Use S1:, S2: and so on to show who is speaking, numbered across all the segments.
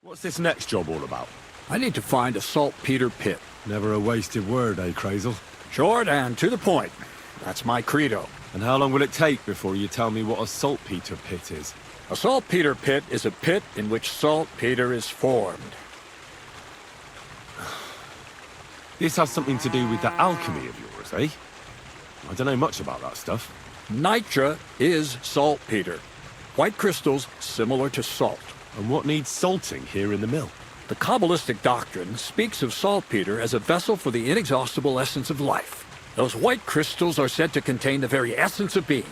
S1: What's this next job all about?
S2: I need to find a saltpeter pit.
S1: Never a wasted word, eh, Krayzel?
S2: Short and to the point. That's my credo.
S1: And how long will it take before you tell me what a saltpeter pit is?
S2: A saltpeter pit is a pit in which saltpeter is formed.
S1: This has something to do with the alchemy of yours, eh? I don't know much about that stuff.
S2: Nitra is saltpeter. White crystals similar to salt.
S1: And what needs salting here in the mill?
S2: The Kabbalistic doctrine speaks of saltpeter as a vessel for the inexhaustible essence of life. Those white crystals are said to contain the very essence of being.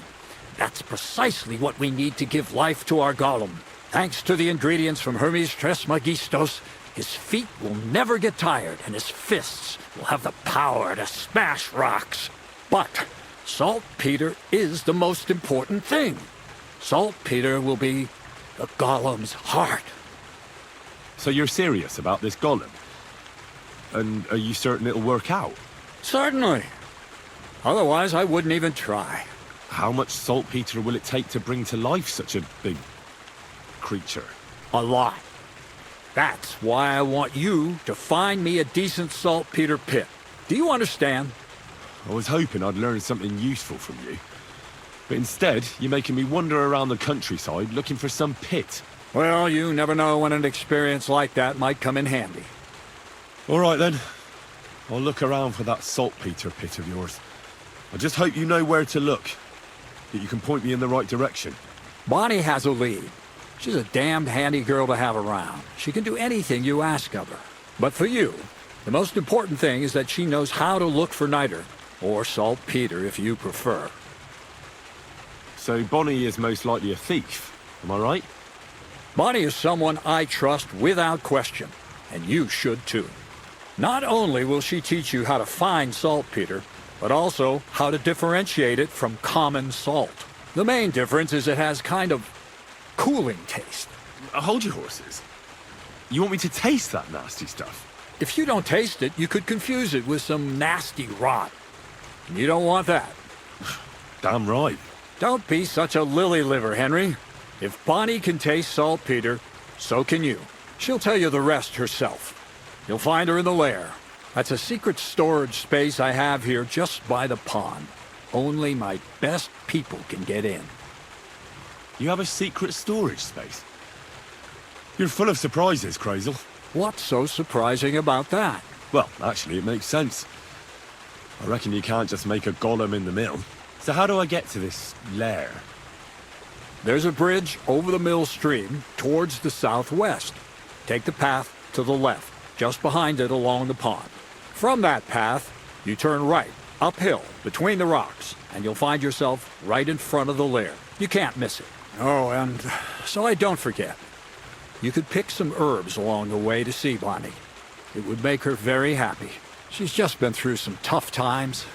S2: That's precisely what we need to give life to our golem. Thanks to the ingredients from Hermes Trismegistos, his feet will never get tired and his fists will have the power to smash rocks. But saltpeter is the most important thing. Saltpeter will be the golem's heart.
S1: So you're serious about this golem? And are you certain it'll work out?
S2: Certainly. Otherwise, I wouldn't even try.
S1: How much saltpeter will it take to bring to life such a big creature?
S2: A lot. That's why I want you to find me a decent saltpeter pit. Do you understand?
S1: I was hoping I'd learn something useful from you. But instead, you're making me wander around the countryside looking for some pit.
S2: Well, you never know when an experience like that might come in handy.
S1: All right, then. I'll look around for that saltpeter pit of yours. I just hope you know where to look, that you can point me in the right direction.
S2: Bonnie has a lead. She's a damned handy girl to have around. She can do anything you ask of her. But for you, the most important thing is that she knows how to look for niter, or saltpeter if you prefer.
S1: So Bonnie is most likely a thief, am I right?
S2: Bonnie is someone I trust without question, and you should too. Not only will she teach you how to find saltpeter, but also how to differentiate it from common salt. The main difference is it has kind of cooling taste.
S1: Hold your horses. You want me to taste that nasty stuff?
S2: If you don't taste it, you could confuse it with some nasty rot. And you don't want that.
S1: Damn right.
S2: Don't be such a lily-liver, Henry. If Bonnie can taste saltpeter, so can you. She'll tell you the rest herself. You'll find her in the lair. That's a secret storage space I have here just by the pond. Only my best people can get in.
S1: You have a secret storage space? You're full of surprises, Krayzel.
S2: What's so surprising about that?
S1: Well, actually, it makes sense. I reckon you can't just make a golem in the mill. So how do I get to this lair?
S2: There's a bridge over the mill stream towards the southwest. Take the path to the left, just behind it along the pond. From that path, you turn right, uphill, between the rocks, and you'll find yourself right in front of the lair. You can't miss it. Oh, and so I don't forget. You could pick some herbs along the way to see Bonnie. It would make her very happy. She's just been through some tough times.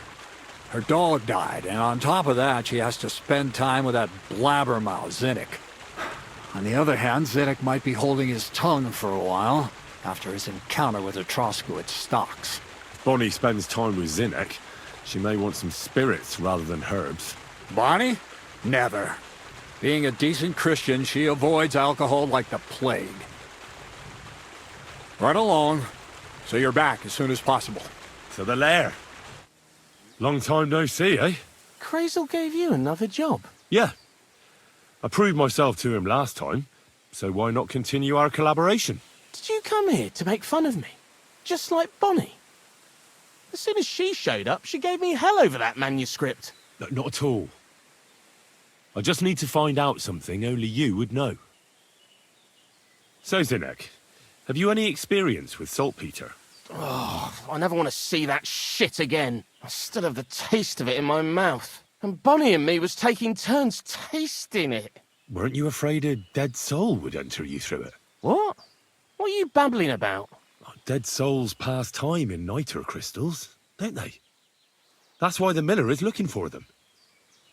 S2: Her dog died, and on top of that, she has to spend time with that blabbermouth, Zinnik. On the other hand, Zinnik might be holding his tongue for a while after his encounter with the Troskowitz stocks.
S1: If Bonnie spends time with Zinnik, she may want some spirits rather than herbs.
S2: Bonnie? Never. Being a decent Christian, she avoids alcohol like the plague. Right along, so you're back as soon as possible.
S1: To the lair. Long time no see, eh?
S3: Krayzel gave you another job.
S1: Yeah. I proved myself to him last time, so why not continue our collaboration?
S3: Did you come here to make fun of me? Just like Bonnie? As soon as she showed up, she gave me hell over that manuscript.
S1: No, not at all. I just need to find out something only you would know. So, Zinnik, have you any experience with saltpeter?
S3: Oh, I never want to see that shit again. I still have the taste of it in my mouth. And Bonnie and me was taking turns tasting it.
S1: Weren't you afraid a dead soul would enter you through it?
S3: What? What are you babbling about?
S1: Dead souls pass time in niter crystals, don't they? That's why the miller is looking for them.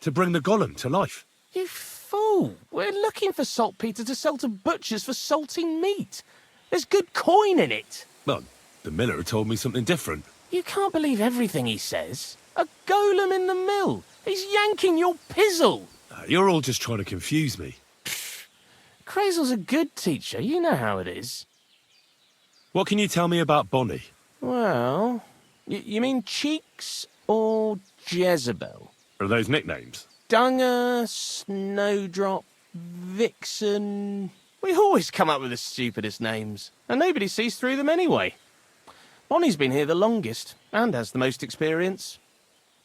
S1: To bring the golem to life.
S3: You fool! We're looking for saltpeter to sell to butchers for salting meat. There's good coin in it.
S1: Well, the miller told me something different.
S3: You can't believe everything he says. A golem in the mill. He's yanking your pizzle.
S1: You're all just trying to confuse me.
S3: Crazel's a good teacher, you know how it is.
S1: What can you tell me about Bonnie?
S3: Well, you mean Cheeks or Jezebel?
S1: Are those nicknames?
S3: Dunger, Snowdrop, Vixen... We always come up with the stupidest names, and nobody sees through them anyway. Bonnie's been here the longest, and has the most experience.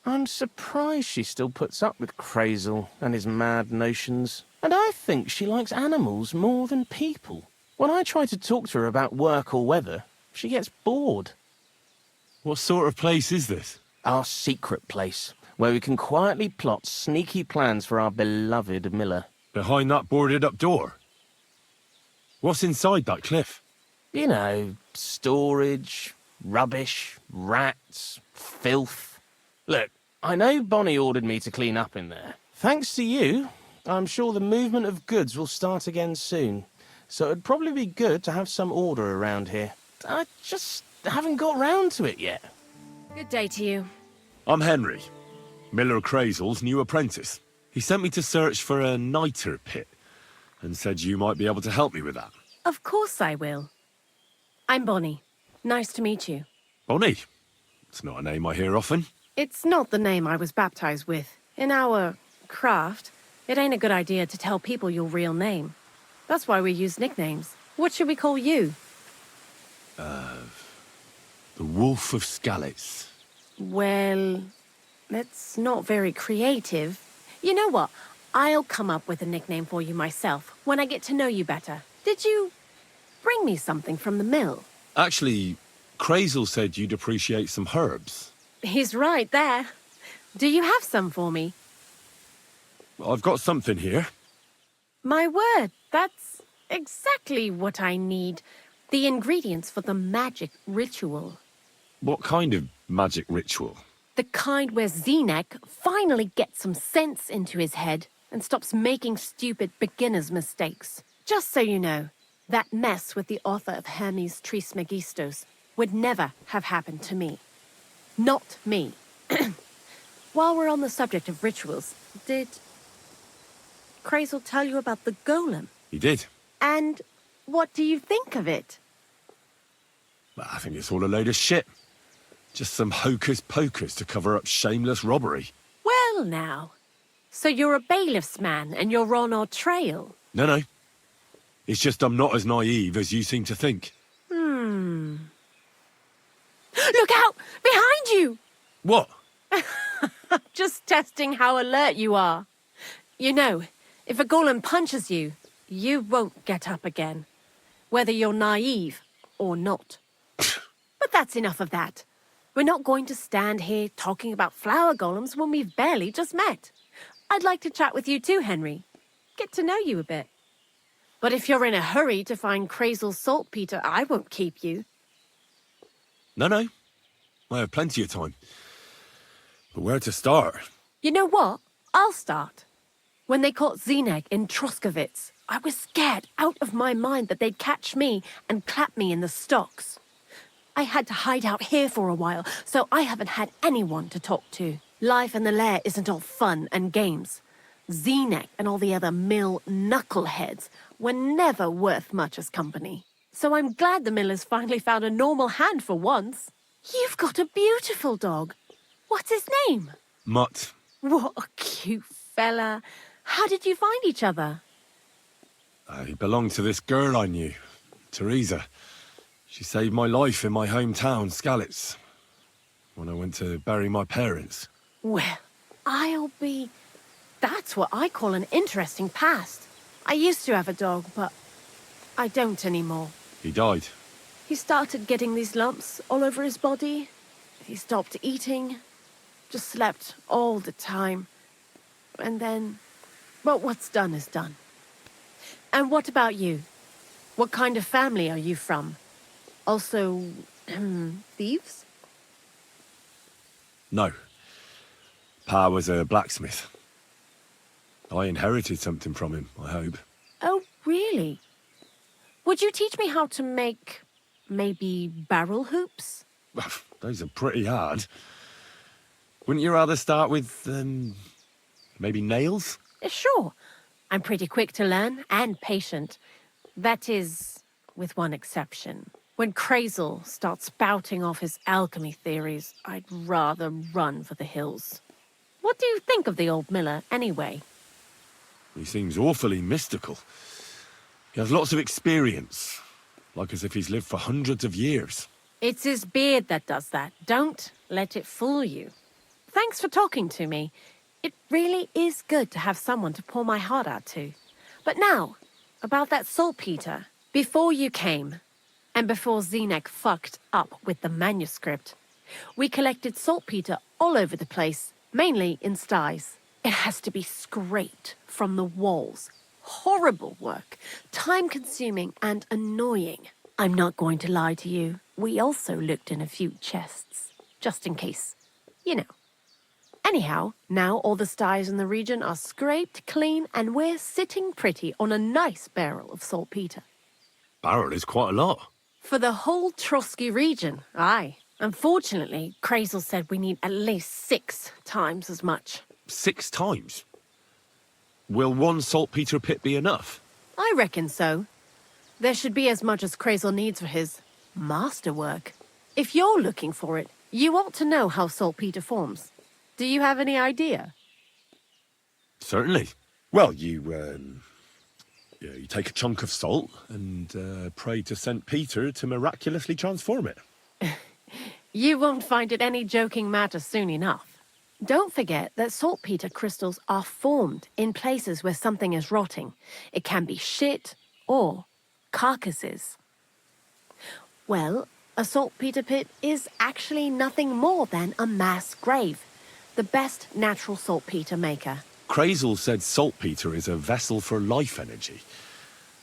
S3: I'm surprised she still puts up with Crazel and his mad notions. And I think she likes animals more than people. When I try to talk to her about work or weather, she gets bored.
S1: What sort of place is this?
S3: Our secret place, where we can quietly plot sneaky plans for our beloved Miller.
S1: Behind that boarded-up door? What's inside that cliff?
S3: You know, storage, rubbish, rats, filth. Look, I know Bonnie ordered me to clean up in there. Thanks to you, I'm sure the movement of goods will start again soon. So it'd probably be good to have some order around here. I just haven't got round to it yet.
S4: Good day to you.
S1: I'm Henry, Miller Crazel's new apprentice. He sent me to search for a niter pit and said you might be able to help me with that.
S4: Of course I will. I'm Bonnie. Nice to meet you.
S1: Bonnie? It's not a name I hear often.
S4: It's not the name I was baptized with. In our craft, it ain't a good idea to tell people your real name. That's why we use nicknames. What should we call you?
S1: The Wolf of Skalitz.
S4: Well, that's not very creative. You know what? I'll come up with a nickname for you myself when I get to know you better. Did you bring me something from the mill?
S1: Actually, Crazel said you'd appreciate some herbs.
S4: He's right there. Do you have some for me?
S1: I've got something here.
S4: My word, that's exactly what I need. The ingredients for the magic ritual.
S1: What kind of magic ritual?
S4: The kind where Zenek finally gets some sense into his head and stops making stupid beginner's mistakes. Just so you know, that mess with the author of Hermes Trismegistos would never have happened to me. Not me. While we're on the subject of rituals, did Crazel tell you about the golem?
S1: He did.
S4: And what do you think of it?
S1: Well, I think it's all a load of shit. Just some hocus-pocus to cover up shameless robbery.
S4: Well, now. So you're a bailiff's man and you're on our trail?
S1: No. It's just I'm not as naive as you seem to think.
S4: Look out! Behind you!
S1: What?
S4: Just testing how alert you are. You know, if a golem punches you, you won't get up again. Whether you're naive or not. But that's enough of that. We're not going to stand here talking about flower golems when we've barely just met. I'd like to chat with you too, Henry. Get to know you a bit. But if you're in a hurry to find Crazel's saltpeter, I won't keep you.
S1: No. I have plenty of time. But where to start?
S4: You know what? I'll start. When they caught Zenek in Troskovitz, I was scared out of my mind that they'd catch me and clap me in the stocks. I had to hide out here for a while, so I haven't had anyone to talk to. Life in the lair isn't all fun and games. Zenek and all the other mill knuckleheads were never worth much as company. So I'm glad the miller's finally found a normal hand for once. You've got a beautiful dog. What's his name?
S1: Mutt.
S4: What a cute fella. How did you find each other?
S1: He belonged to this girl I knew, Teresa. She saved my life in my hometown, Skalitz, when I went to bury my parents.
S4: Well, That's what I call an interesting past. I used to have a dog, but I don't anymore.
S1: He died.
S4: He started getting these lumps all over his body. He stopped eating, just slept all the time. And then, well, what's done is done. And what about you? What kind of family are you from? Also, thieves?
S1: No. Pa was a blacksmith. I inherited something from him, I hope.
S4: Oh, really? Would you teach me how to make, maybe, barrel hoops?
S1: Those are pretty hard. Wouldn't you rather start with, maybe nails?
S4: Sure. I'm pretty quick to learn and patient. That is, with one exception. When Krayzel starts spouting off his alchemy theories, I'd rather run for the hills. What do you think of the old miller, anyway?
S1: He seems awfully mystical. He has lots of experience, like as if he's lived for hundreds of years.
S4: It's his beard that does that. Don't let it fool you. Thanks for talking to me. It really is good to have someone to pour my heart out to. But now, about that saltpeter. Before you came, and before Zenek fucked up with the manuscript, we collected saltpeter all over the place, mainly in sties. It has to be scraped from the walls. Horrible work, time-consuming and annoying. I'm not going to lie to you. We also looked in a few chests, just in case. You know. Anyhow, now all the sties in the region are scraped clean and we're sitting pretty on a nice barrel of saltpeter.
S1: Barrel is quite a lot.
S4: For the whole Trotsky region, aye. Unfortunately, Krayzel said we need at least 6 times as much.
S1: 6 times? Will one saltpeter pit be enough?
S4: I reckon so. There should be as much as Krayzel needs for his masterwork. If you're looking for it, you ought to know how saltpeter forms. Do you have any idea?
S1: Certainly. Well, you take a chunk of salt and pray to St. Peter to miraculously transform it.
S4: You won't find it any joking matter soon enough. Don't forget that saltpeter crystals are formed in places where something is rotting. It can be shit or carcasses. Well, a saltpeter pit is actually nothing more than a mass grave. The best natural saltpeter maker.
S1: Krayzel said saltpeter is a vessel for life energy.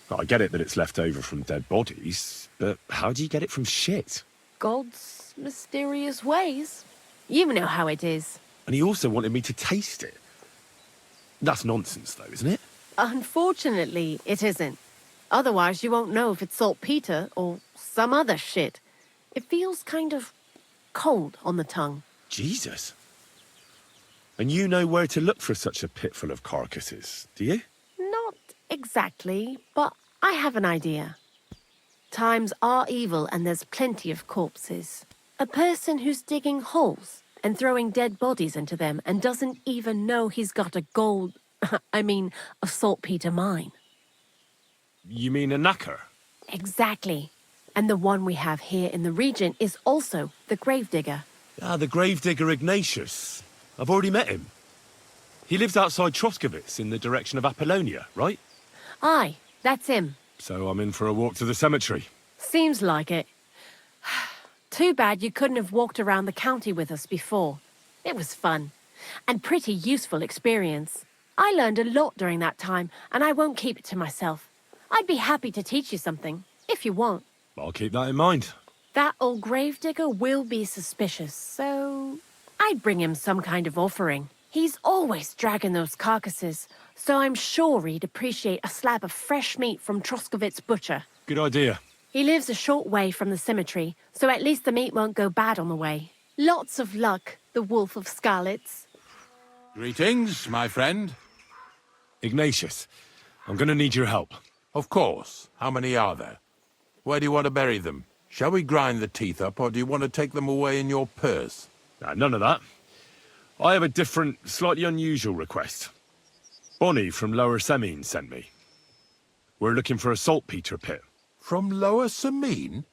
S1: Well, I get it that it's left over from dead bodies, but how do you get it from shit?
S4: God's mysterious ways. You know how it is.
S1: And he also wanted me to taste it. That's nonsense, though, isn't it?
S4: Unfortunately, it isn't. Otherwise, you won't know if it's saltpeter or some other shit. It feels kind of cold on the tongue.
S1: Jesus. And you know where to look for such a pit full of carcasses, do you?
S4: Not exactly, but I have an idea. Times are evil and there's plenty of corpses. A person who's digging holes and throwing dead bodies into them and doesn't even know he's got a a saltpeter mine.
S1: You mean a knacker?
S4: Exactly. And the one we have here in the region is also the gravedigger.
S1: Ah, the gravedigger Ignatius. I've already met him. He lives outside Troskowitz in the direction of Apollonia, right?
S4: Aye, that's him.
S1: So I'm in for a walk to the cemetery.
S4: Seems like it. Too bad you couldn't have walked around the county with us before. It was fun. And pretty useful experience. I learned a lot during that time, and I won't keep it to myself. I'd be happy to teach you something, if you want.
S1: I'll keep that in mind.
S4: That old gravedigger will be suspicious, so I'd bring him some kind of offering. He's always dragging those carcasses, so I'm sure he'd appreciate a slab of fresh meat from Troskowitz butcher.
S1: Good idea.
S4: He lives a short way from the cemetery, so at least the meat won't go bad on the way. Lots of luck, the Wolf of Skalitz.
S5: Greetings, my friend.
S1: Ignatius, I'm going to need your help.
S5: Of course. How many are there? Where do you want to bury them? Shall we grind the teeth up, or do you want to take them away in your purse?
S1: None of that. I have a different, slightly unusual request. Bonnie from Lower Semine sent me. We're looking for a saltpeter pit.
S5: From Lower Semine?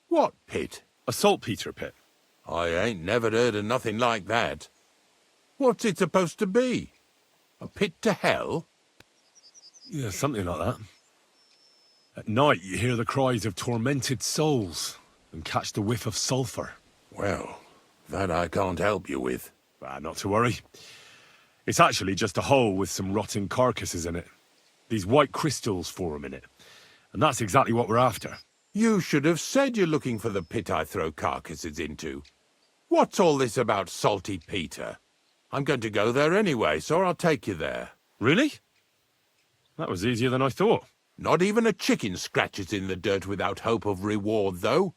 S5: What pit?
S1: A saltpeter pit.
S5: I ain't never heard of nothing like that. What's it supposed to be? A pit to hell?
S1: Yeah, something like that. At night, you hear the cries of tormented souls and catch the whiff of sulphur.
S5: Well, that I can't help you with.
S1: Not to worry. It's actually just a hole with some rotting carcasses in it. These white crystals form in it. And that's exactly what we're after.
S5: You should have said you're looking for the pit I throw carcasses into. What's all this about salty Peter? I'm going to go there anyway, so I'll take you there.
S1: Really? That was easier than I thought.
S5: Not even a chicken scratches in the dirt without hope of reward, though.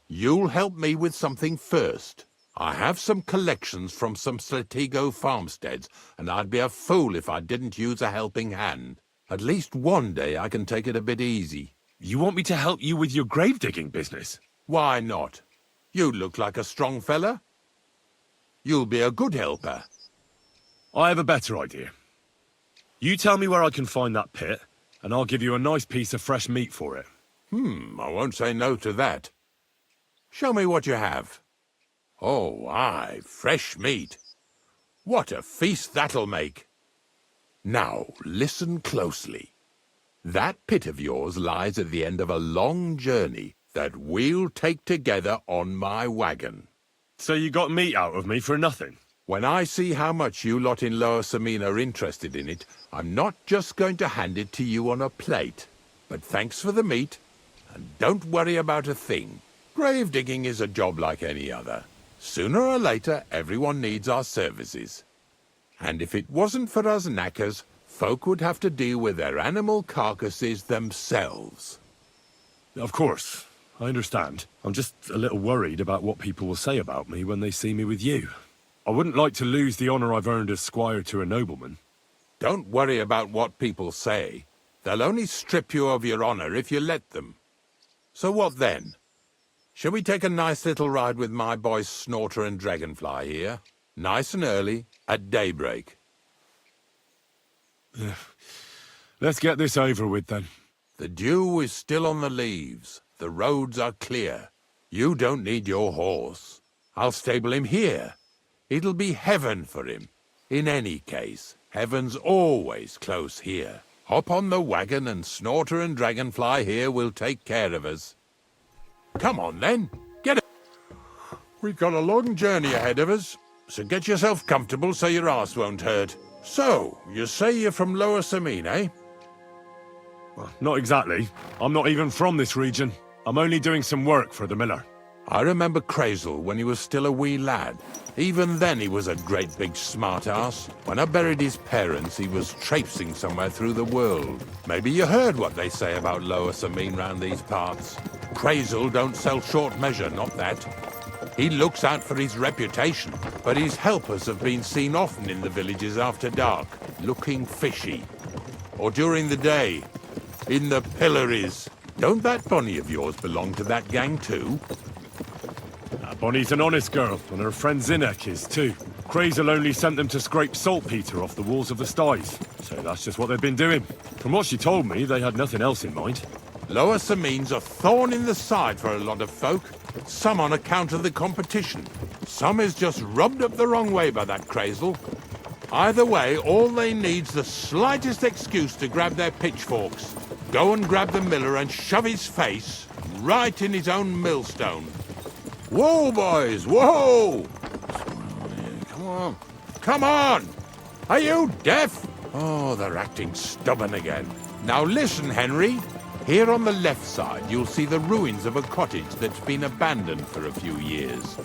S5: You'll help me with something first. I have some collections from some Slatigo farmsteads, and I'd be a fool if I didn't use a helping hand. At least one day I can take it a bit easy.
S1: You want me to help you with your grave digging business?
S5: Why not? You look like a strong fella. You'll be a good helper.
S1: I have a better idea. You tell me where I can find that pit, and I'll give you a nice piece of fresh meat for it.
S5: I won't say no to that. Show me what you have. Oh, aye, fresh meat. What a feast that'll make. Now, listen closely. That pit of yours lies at the end of a long journey that we'll take together on my wagon.
S1: So you got meat out of me for nothing?
S5: When I see how much you lot in Lower Samine are interested in it, I'm not just going to hand it to you on a plate. But thanks for the meat, and don't worry about a thing. Grave digging is a job like any other. Sooner or later, everyone needs our services. And if it wasn't for us knackers, folk would have to deal with their animal carcasses themselves.
S1: Of course, I understand. I'm just a little worried about what people will say about me when they see me with you. I wouldn't like to lose the honour I've earned as squire to a nobleman.
S5: Don't worry about what people say. They'll only strip you of your honour if you let them. So what then? Shall we take a nice little ride with my boys Snorter and Dragonfly here? Nice and early, at daybreak.
S1: Let's get this over with then.
S5: The dew is still on the leaves. The roads are clear. You don't need your horse. I'll stable him here. It'll be heaven for him. In any case, heaven's always close here. Hop on the wagon and Snorter and Dragonfly here will take care of us. Come on then, get it. We've got a long journey ahead of us, so get yourself comfortable so your arse won't hurt. So, you say you're from Lower Samine, eh?
S1: Well, not exactly. I'm not even from this region. I'm only doing some work for the miller.
S5: I remember Krayzel when he was still a wee lad. Even then he was a great big smart-ass. When I buried his parents, he was traipsing somewhere through the world. Maybe you heard what they say about Lower Samine round these parts. Krayzel don't sell short measure, not that. He looks out for his reputation, but his helpers have been seen often in the villages after dark, looking fishy. Or during the day, in the pillories. Don't that Bonnie of yours belong to that gang too?
S1: Bonnie's an honest girl, and her friend Zinek is too. Krayzel only sent them to scrape saltpeter off the walls of the sties, so that's just what they've been doing. From what she told me, they had nothing else in mind.
S5: Lower Samine's a thorn in the side for a lot of folk. Some on account of the competition. Some is just rubbed up the wrong way by that Krayzel. Either way, all they need's the slightest excuse to grab their pitchforks. Go and grab the miller and shove his face right in his own millstone. Whoa, boys, whoa! Come on. Come on! Are you deaf? Oh, they're acting stubborn again. Now listen, Henry. Here on the left side, you'll see the ruins of a cottage that's been abandoned for a few years.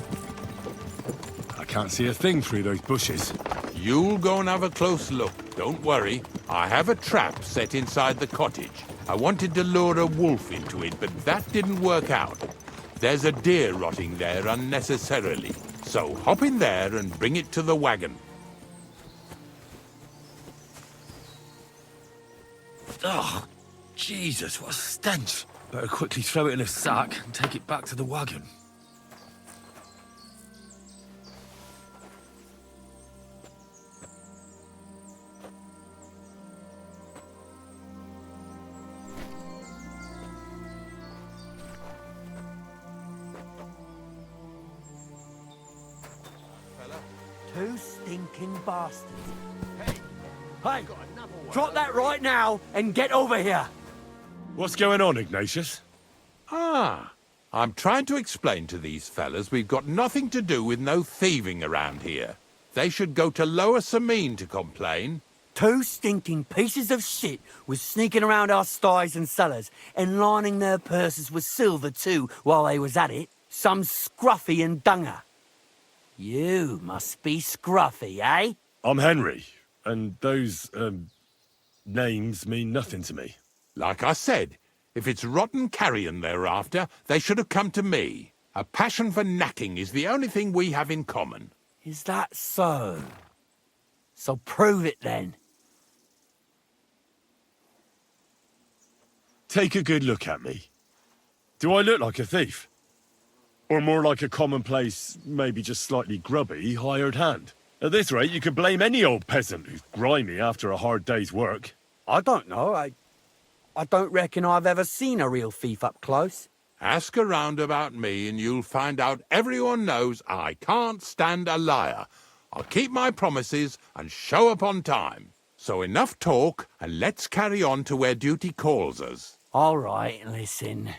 S1: I can't see a thing through those bushes.
S5: You'll go and have a close look. Don't worry. I have a trap set inside the cottage. I wanted to lure a wolf into it, but that didn't work out. There's a deer rotting there unnecessarily. So hop in there and bring it to the wagon.
S1: Oh, Jesus, what a stench. Better quickly throw it in a sack and take it back to the wagon.
S6: Two stinking bastards.
S2: Hey, drop that right now and get over here.
S1: What's going on, Ignatius?
S5: I'm trying to explain to these fellas we've got nothing to do with no thieving around here. They should go to Lower Samine to complain.
S6: Two stinking pieces of shit was sneaking around our sties and cellars and lining their purses with silver too while they was at it. Some scruffy and dunger. You must be scruffy, eh?
S1: I'm Henry, and those, names mean nothing to me.
S5: Like I said, if it's rotten carrion they're after, they should have come to me. A passion for knacking is the only thing we have in common.
S6: Is that so? So prove it then.
S1: Take a good look at me. Do I look like a thief? Or more like a commonplace, maybe just slightly grubby, hired hand? At this rate, you could blame any old peasant who's grimy after a hard day's work.
S6: I don't know. I don't reckon I've ever seen a real thief up close.
S5: Ask around about me and you'll find out everyone knows I can't stand a liar. I'll keep my promises and show up on time. So enough talk and let's carry on to where duty calls us.
S6: All right, listen.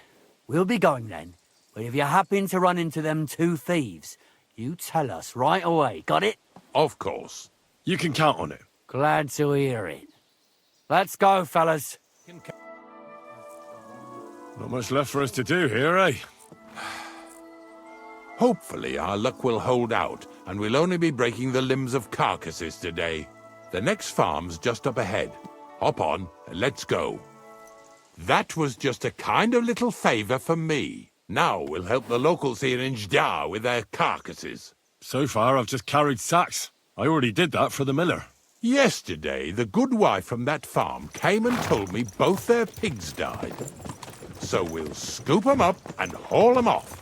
S6: We'll be going then. But if you happen to run into them two thieves, you tell us right away. Got it?
S5: Of course.
S1: You can count on it.
S6: Glad to hear it. Let's go, fellas.
S1: Not much left for us to do here, eh?
S5: Hopefully our luck will hold out and we'll only be breaking the limbs of carcasses today. The next farm's just up ahead. Hop on and let's go. That was just a kind of little favour for me. Now we'll help the locals here in Jdar with their carcasses.
S1: So far, I've just carried sacks. I already did that for the miller.
S5: Yesterday, the good wife from that farm came and told me both their pigs died. So we'll scoop them up and haul them off.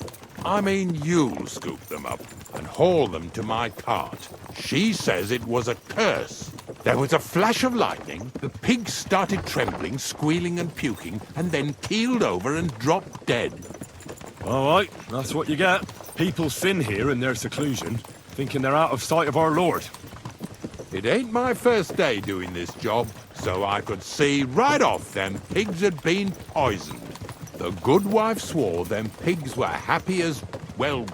S5: I mean, you'll scoop them up and haul them to my cart. She says it was a curse. There was a flash of lightning, the pigs started trembling, squealing and puking, and then keeled over and dropped dead.
S1: All right, that's what you get. People sin here in their seclusion, thinking they're out of sight of our Lord.
S5: It ain't my first day doing this job, so I could see right off them pigs had been poisoned. The good wife swore them pigs were happy as, well,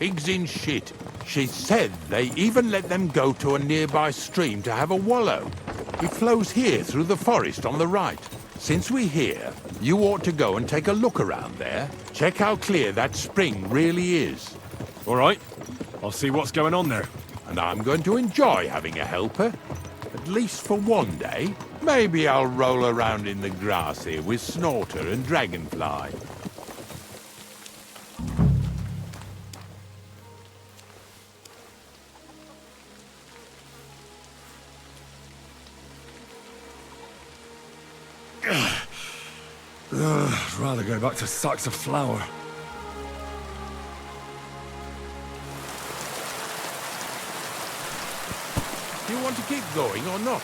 S5: pigs in shit. She said they even let them go to a nearby stream to have a wallow. It flows here through the forest on the right. Since we're here, you ought to go and take a look around there. Check how clear that spring really is.
S1: All right, I'll see what's going on there.
S5: And I'm going to enjoy having a helper. At least for one day. Maybe I'll roll around in the grass here with Snorter and Dragonfly.
S1: I'd rather go back to sacks of flour.
S5: Do you want to keep going or not?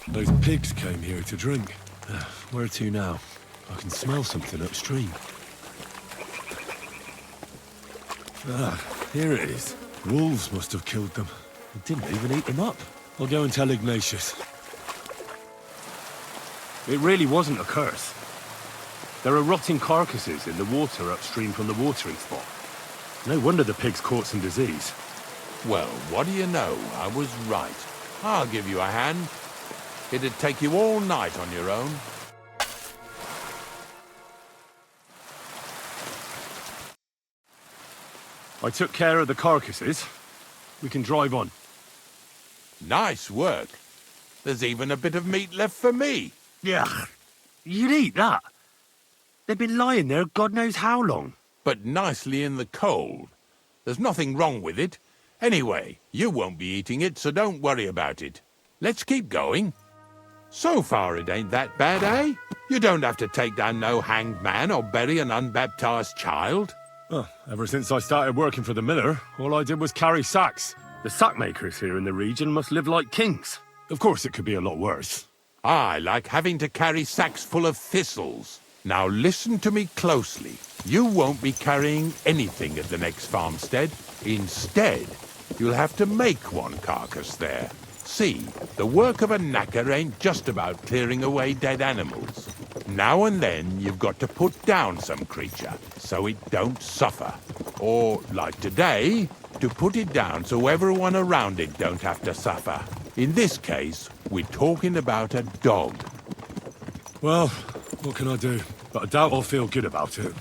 S1: Those pigs came here to drink. Where to now? I can smell something upstream. Here it is. Wolves must have killed them. They didn't even eat them up. I'll go and tell Ignatius. It really wasn't a curse. There are rotting carcasses in the water upstream from the watering spot. No wonder the pigs caught some disease.
S5: Well, what do you know? I was right. I'll give you a hand. It'd take you all night on your own.
S1: I took care of the carcasses. We can drive on.
S5: Nice work. There's even a bit of meat left for me.
S1: Yeah, you'd eat that. They've been lying there God knows how long.
S5: But nicely in the cold. There's nothing wrong with it. Anyway, you won't be eating it, so don't worry about it. Let's keep going. So far it ain't that bad, eh? You don't have to take down no hanged man or bury an unbaptized child.
S1: Well, ever since I started working for the miller, all I did was carry sacks. The sack makers here in the region must live like kings. Of course it could be a lot worse.
S5: I like having to carry sacks full of thistles. Now listen to me closely. You won't be carrying anything at the next farmstead. Instead, you'll have to make one carcass there. See, the work of a knacker ain't just about clearing away dead animals. Now and then you've got to put down some creature so it don't suffer. Or, like today, to put it down so everyone around it don't have to suffer. In this case, we're talking about a dog.
S1: Well, what can I do? But I doubt I'll feel good about it.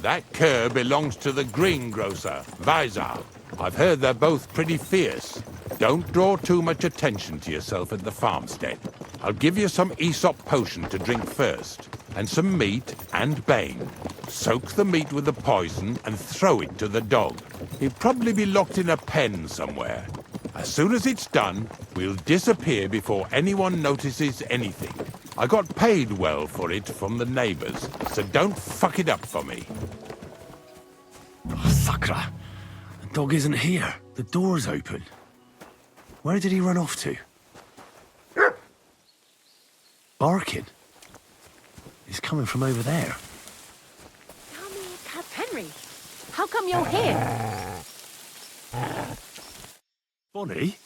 S5: That cur belongs to the greengrocer, Vizar. I've heard they're both pretty fierce. Don't draw too much attention to yourself at the farmstead. I'll give you some Aesop potion to drink first, and some meat and bane. Soak the meat with the poison and throw it to the dog. He'll probably be locked in a pen somewhere. As soon as it's done, we'll disappear before anyone notices anything. I got paid well for it from the neighbors, so don't fuck it up for me.
S7: Oh, Sakra. The dog isn't here. The door's open. Where did he run off to? Barking. He's coming from over there.
S4: Tell me, Cat Henry, how come you're here?
S7: Bonnie?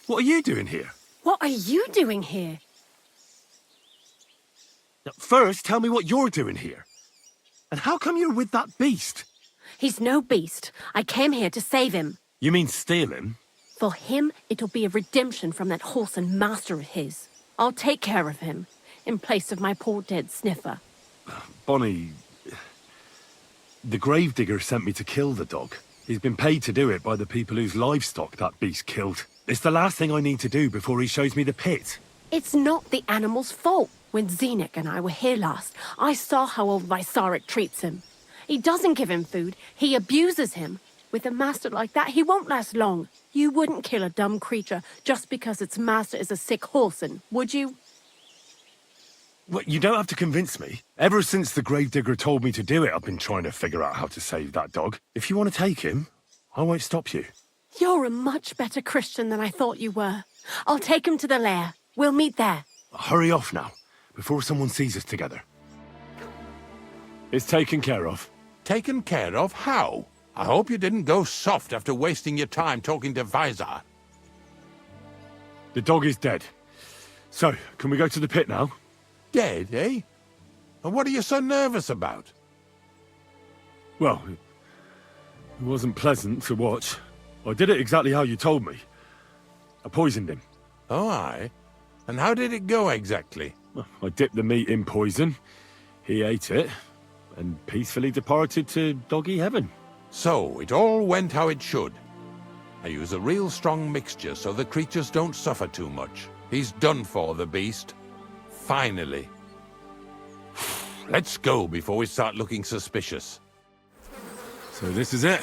S7: What are you doing here?
S4: What are you doing here?
S7: Now, first, tell me what you're doing here. And how come you're with that beast?
S4: He's no beast. I came here to save him.
S7: You mean steal him?
S4: For him, it'll be a redemption from that horse and master of his. I'll take care of him, in place of my poor dead sniffer.
S7: Bonnie... The gravedigger sent me to kill the dog. He's been paid to do it by the people whose livestock that beast killed. It's the last thing I need to do before he shows me the pit.
S4: It's not the animal's fault. When Zenek and I were here last, I saw how old Vysarik treats him. He doesn't give him food, he abuses him. With a master like that, he won't last long. You wouldn't kill a dumb creature just because its master is a sick horseman, would you?
S7: Well, you don't have to convince me. Ever since the gravedigger told me to do it, I've been trying to figure out how to save that dog. If you want to take him, I won't stop you.
S4: You're a much better Christian than I thought you were. I'll take him to the lair. We'll meet there.
S7: Hurry off now, before someone sees us together.
S1: It's taken care of.
S5: Taken care of? How? I hope you didn't go soft after wasting your time talking to Vizar.
S1: The dog is dead. So, can we go to the pit now?
S5: Dead, eh? And what are you so nervous about?
S1: Well, it wasn't pleasant to watch. I did it exactly how you told me. I poisoned him.
S5: Oh, aye? And how did it go exactly?
S1: Well, I dipped the meat in poison. He ate it, and peacefully departed to doggy heaven.
S5: So, it all went how it should. I use a real strong mixture so the creatures don't suffer too much. He's done for, the beast. Finally. Let's go before we start looking suspicious.
S1: So this is it.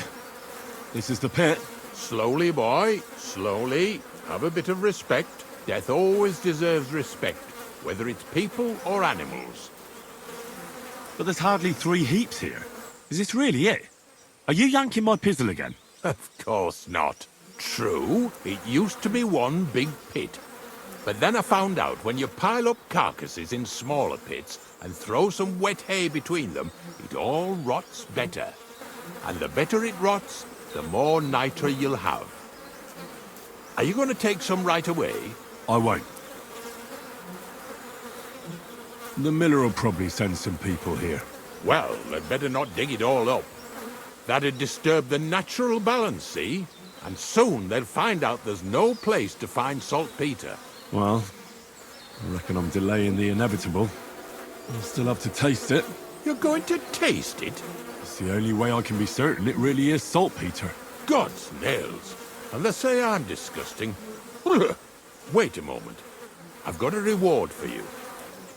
S1: This is the pit.
S5: Slowly, boy. Slowly. Have a bit of respect. Death always deserves respect, whether it's people or animals.
S7: But there's hardly 3 heaps here. Is this really it? Are you yanking my pizzle again?
S5: Of course not. True, it used to be one big pit. But then I found out when you pile up carcasses in smaller pits and throw some wet hay between them, it all rots better. And the better it rots, the more nitra you'll have. Are you going to take some right away?
S1: I won't. The miller will probably send some people here.
S5: Well, they'd better not dig it all up. That'd disturb the natural balance, see? And soon they'll find out there's no place to find saltpeter.
S1: Well, I reckon I'm delaying the inevitable. I'll still have to taste it.
S5: You're going to taste it?
S1: It's the only way I can be certain it really is saltpeter.
S5: God's nails. And they say I'm disgusting. Wait a moment. I've got a reward for you.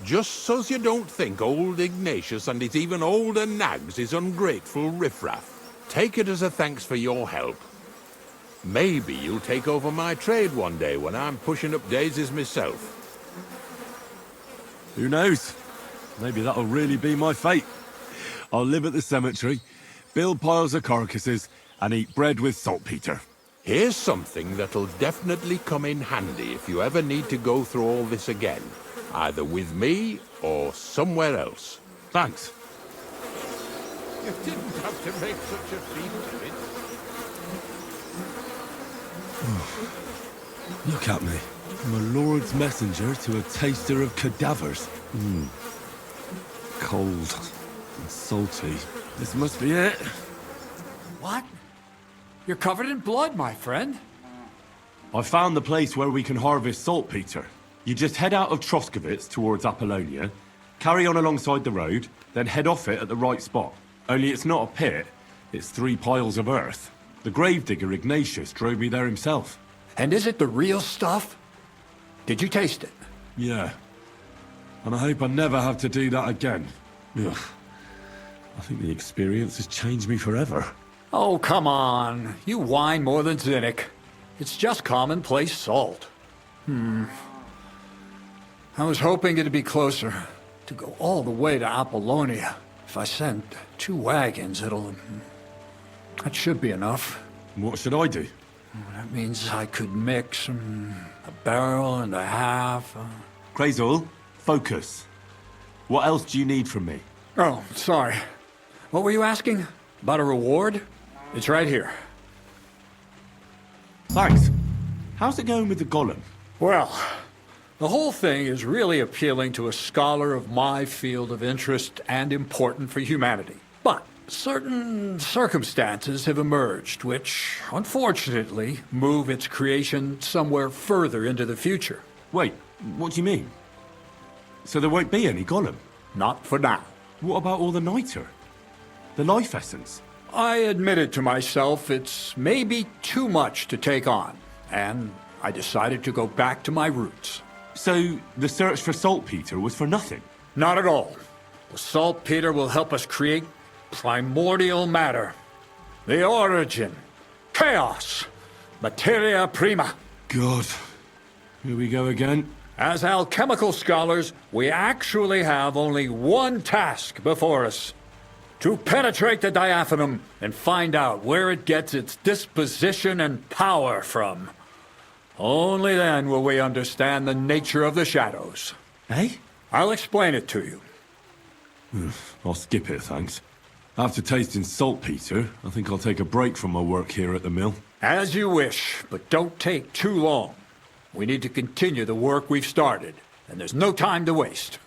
S5: Just so's you don't think old Ignatius and his even older nags is ungrateful riffraff. Take it as a thanks for your help. Maybe you'll take over my trade one day when I'm pushing up daisies myself.
S1: Who knows? Maybe that'll really be my fate. I'll live at the cemetery, build piles of carcasses, and eat bread with saltpeter.
S5: Here's something that'll definitely come in handy if you ever need to go through all this again. Either with me or somewhere else.
S1: Thanks.
S5: You didn't have to make such a feat of it.
S1: Look at me. I'm a lord's messenger to a taster of cadavers. Cold and salty. This must be it.
S2: What? You're covered in blood, my friend.
S1: I found the place where we can harvest saltpeter. You just head out of Troskovitz towards Apollonia, carry on alongside the road, then head off it at the right spot. Only it's not a pit, it's 3 piles of earth. The gravedigger Ignatius drove me there himself.
S2: And is it the real stuff? Did you taste it?
S1: Yeah. And I hope I never have to do that again. Ugh. I think the experience has changed me forever.
S2: Oh, come on. You whine more than Zinnik. It's just commonplace salt. I was hoping it'd be closer. To go all the way to Apollonia. If I send 2 wagons, that should be enough.
S1: What should I do?
S2: That means I could mix a barrel and a half.
S7: Krayzel, focus. What else do you need from me?
S2: Oh, sorry. What were you asking? About a reward? It's right here.
S7: Thanks. How's it going with the golem?
S2: Well, the whole thing is really appealing to a scholar of my field of interest and important for humanity. But certain circumstances have emerged which, unfortunately, move its creation somewhere further into the future.
S7: Wait, what do you mean? So there won't be any golem?
S2: Not for now.
S7: What about all the niter? The life essence?
S2: I admitted to myself it's maybe too much to take on, and I decided to go back to my roots.
S7: So the search for saltpeter was for nothing?
S2: Not at all. The saltpeter will help us create primordial matter. The origin. Chaos. Materia prima.
S1: God. Here we go again.
S2: As alchemical scholars, we actually have only one task before us. To penetrate the diaphanum and find out where it gets its disposition and power from. Only then will we understand the nature of the shadows.
S7: Eh?
S2: I'll explain it to you.
S1: I'll skip it, thanks. After tasting saltpeter, I think I'll take a break from my work here at the mill.
S2: As you wish, but don't take too long. We need to continue the work we've started, and there's no time to waste.